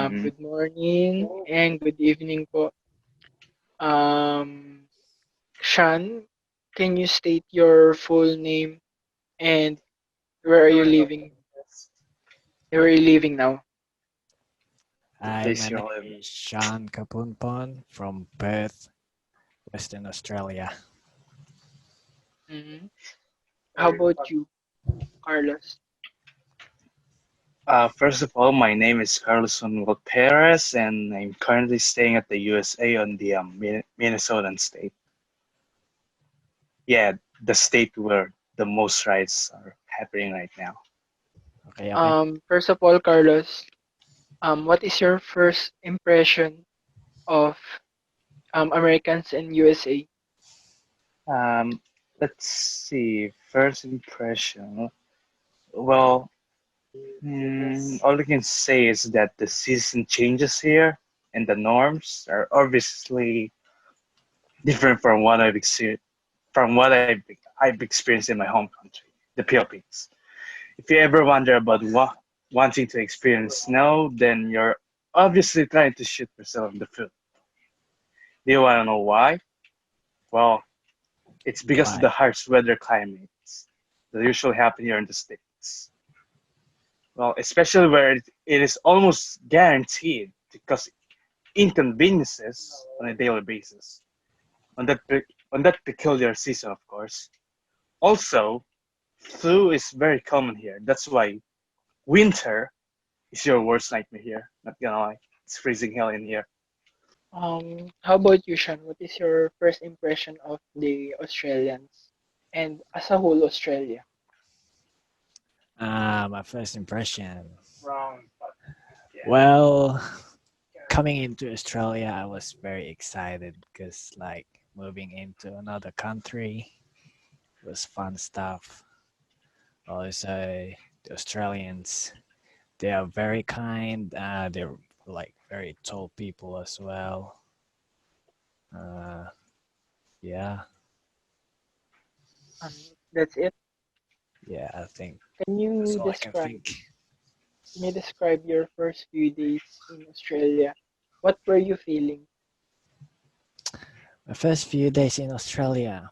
Mm-hmm. Good morning and good evening po. Um, Sean, can you state your full name and where are you living? Where are you living now? The Hi, place my you're name living. is Sean Kapunpon from Perth, Western Australia. hmm How about you, Carlos? First of all, my name is Carlos Manuel Perez, and I'm currently staying at the USA on the Minnesotan state. Yeah, the state where the most riots are happening right now. Okay, okay. First of all, Carlos, what is your first impression of Americans in USA? Um, let's see. First impression. Well, all I can say is that the season changes here, and the norms are obviously different from what I've experienced in my home country, the Philippines. If you ever wonder about wanting to experience snow, then you're obviously trying to shoot yourself in the foot. Do you want to know why? Well, it's because of the Why? harsh weather climates that usually happen here in the States. Well, especially where it is almost guaranteed to cause inconveniences on a daily basis. On on that peculiar season, of course. Also, flu is very common here. That's why winter is your worst nightmare here. Not gonna lie, it's freezing hell in here. How about you, Sean? What is your first impression of the Australians and as a whole Australia? My first impression. Well, coming into Australia, I was very excited because, like, moving into another country was fun stuff. Also, the Australians, they are very kind. They're like very tall people as well. Uh, yeah, Um, that's it. yeah, I think Can that's you all I can describe think. can you describe your first few days in Australia? What were you feeling? My first few days in Australia.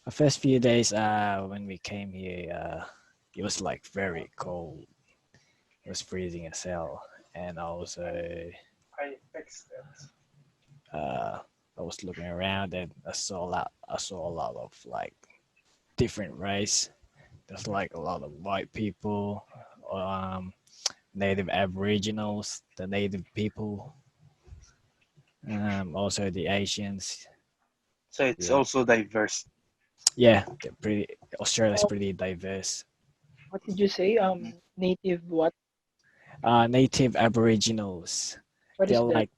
My first few days, when we came here, it was like very cold. It was freezing as hell, and also, uh, I was looking around and I saw a lot. I saw a lot of like different race. There's like a lot of white people, um, native Aboriginals, the native people, also the Asians. So it's Yeah, also diverse. yeah, they're pretty. Australia's Um, pretty diverse. what did you say? Native what? Native Aboriginals. What They're is that? like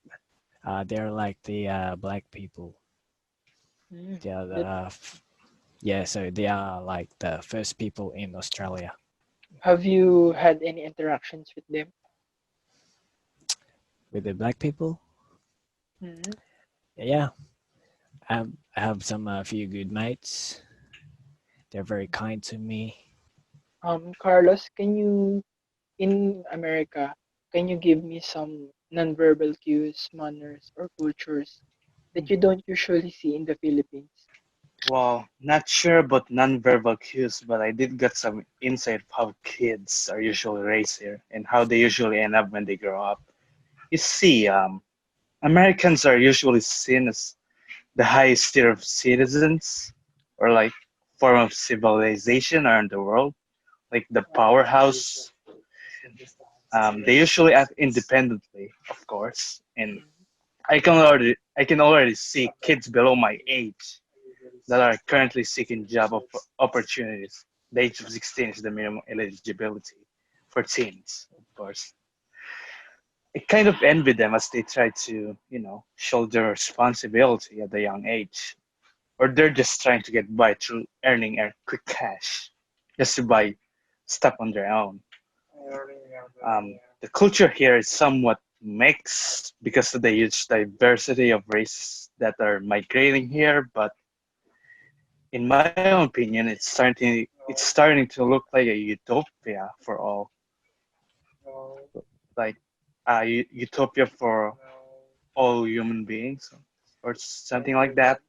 they're like the black people. Mm, They are that yeah, so they are like the first people in Australia. have you had any interactions with them? With the black people, Mm. yeah, I have some few good mates. They're very kind to me. Carlos, can you in America, can you give me some nonverbal cues, manners, or cultures that you don't usually see in the Philippines? Well, not sure about nonverbal cues, but I did get some insight of how kids are usually raised here and how they usually end up when they grow up. You see, Americans are usually seen as the highest tier of citizens or like form of civilization around the world, like the powerhouse. They usually act independently, of course, and I can already see kids below my age that are currently seeking opportunities. The age of 16 is the minimum eligibility for teens, of course. I kind of envy them as they try to, shoulder responsibility at a young age. Or they're just trying to get by through earning quick cash just to buy stuff on their own. The culture here is somewhat mixed because of the huge diversity of races that are migrating here, but in my own opinion, it's starting to look like a utopia for all. like utopia for all human beings, or something like that.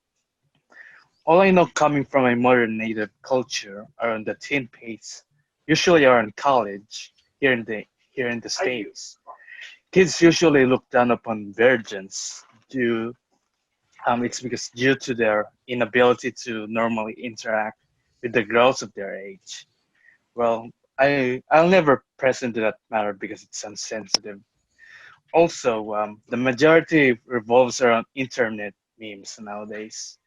All I know coming from a modern native culture are on the teen pace, usually around college here in the States. Kids usually look down upon virgins due it's because due to their inability to normally interact with the girls of their age. Well, I'll never press into that matter because it's insensitive. Also, the majority revolves around internet memes nowadays.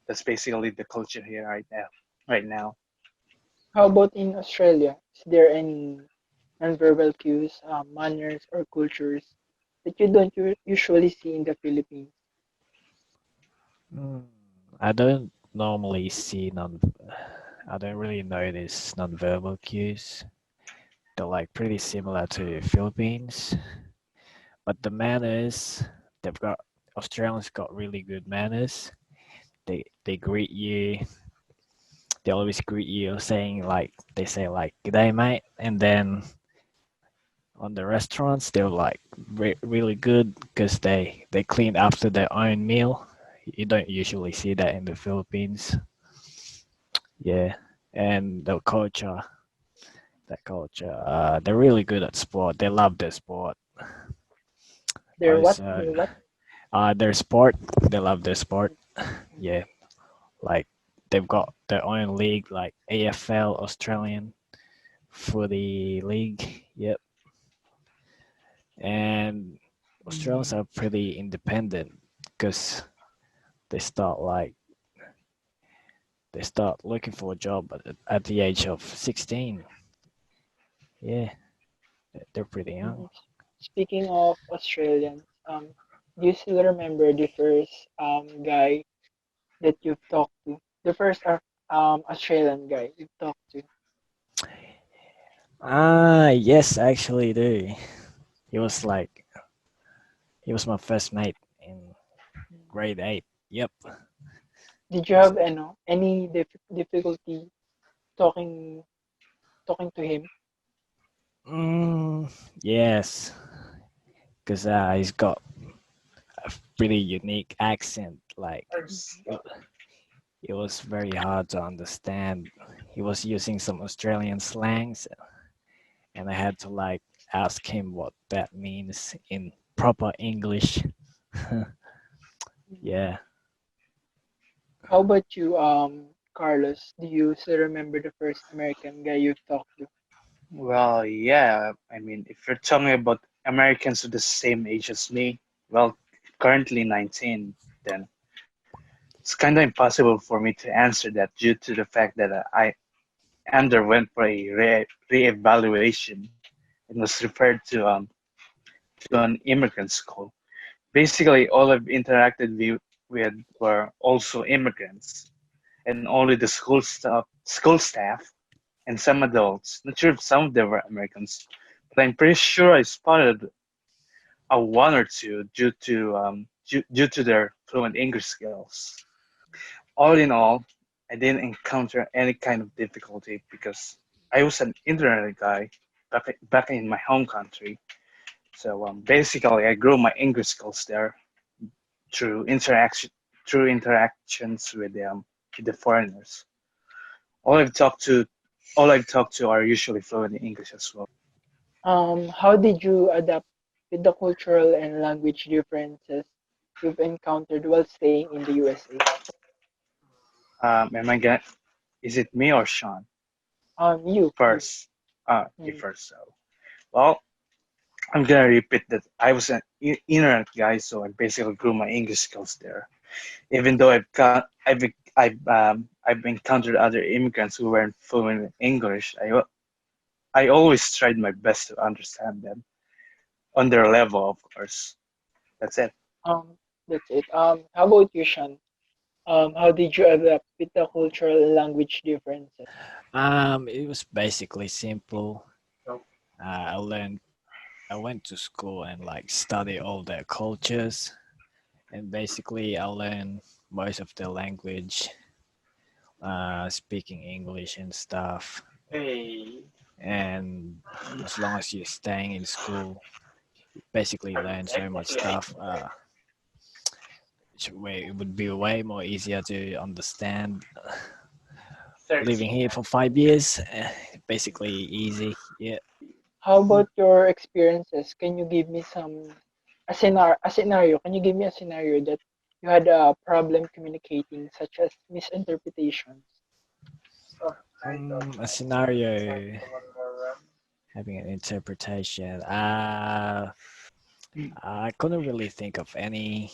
That's basically the culture here right now. Right now, How about in Australia? Is there any nonverbal cues, manners, or cultures that you don't usually see in the Philippines? Mm, I don't normally see non. I don't really notice non-verbal cues. They're like pretty similar to Philippines, but the manners they've got. Australians got really good manners. They greet you. They always greet you saying like they say like "G'day, mate," and then on the restaurants they're like really good because they clean after their own meal. You don't usually see that in the Philippines. Yeah, and they're really good at sport. They love their sport. They're what? Also, They're what? their sport, they love their sport. Yeah, like they've got their own league, like AFL, Australian Footy League. Yep, and Australians Mm, are pretty independent because they start like they start looking for a job at the age of 16. Yeah, they're pretty young. mm. Speaking of Australians, do you still remember the first guy that you've talked to? The first Australian guy you've talked to? Yes, I actually do. He was like he was my first mate in grade 8. Yep. Did you He was have difficulty talking talking to him? mm, yes, because he's got a pretty unique accent. Like it, it was very hard to understand. He was using some Australian slangs, and I had to like ask him what that means in proper English. Yeah. How about you, Carlos? Do you still remember the first American guy you've talked to? well, yeah. I mean, if you're talking about Americans with the same age as me, well, currently 19, then it's kind of impossible for me to answer that due to the fact that I underwent for a reevaluation and was referred to an immigrant school. Basically, all I've interacted with were also immigrants, and only the school staff, and some adults. Not sure if some of them were Americans, but I'm pretty sure I spotted a one or two due to their fluent English skills. All in all, I didn't encounter any kind of difficulty because I was an internet guy back in my home country. So basically, I grew my English skills there through interaction through interactions with the foreigners. All I've talked to all I've talked to are usually fluent in English as well. How did you adapt with the cultural and language differences you've encountered while staying in the USA? Am I gonna? Is it me or Sean You. first? You Mm. first. So, well, I'm gonna repeat that I was an internet guy, so I basically grew my English skills there. Even though I've encountered other immigrants who weren't fluent in English, I always tried my best to understand them on their level, of course. That's it. Um, that's it. How about you, Sean? How did you adapt with the cultural and language differences? It was basically simple. I learned. I went to school and like study all their cultures, and basically I learned most of the language, speaking English and stuff. and as long as you're staying in school, you basically learn so much stuff. It would be way more easier to understand. Living here for 5 years, basically easy. Yeah. How about your experiences? Can you give me a scenario? Can you give me a scenario that you had a problem communicating, such as misinterpretations? A scenario having an interpretation. I couldn't really think of any.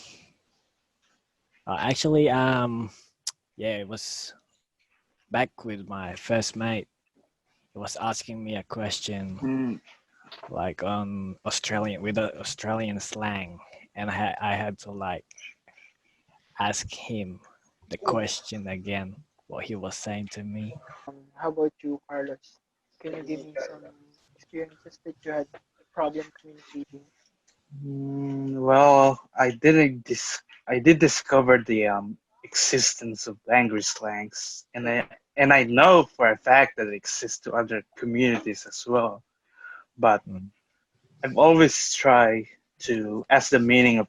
Actually, yeah, it was back with my first mate. He was asking me a question Mm. like on Australian with a Australian slang, and I had to like ask him the question again what he was saying to me. How about you, Carlos? Can you give me some experiences that you had problem communicating? Well, I did discover the existence of language slangs, and I know for a fact that it exists to other communities as well. But Mm. I've always tried to ask the meaning of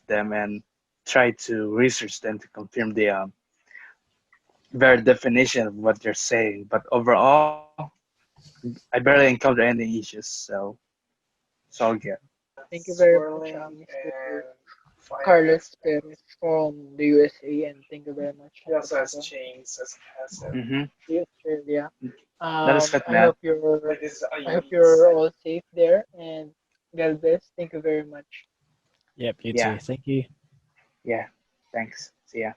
them and try to research them to confirm the very definition of what they're saying. But overall, I barely encounter any issues, so it's all good. Thank you very much, Mr. Carlos Perez from the USA, and thank you very much, Fernando, Mm-hmm. the Australia. That is good, I man. hope you're all safe there, and God bless. Thank you very much. Yep, you Yeah, too. Thank you. yeah. Thanks. See ya.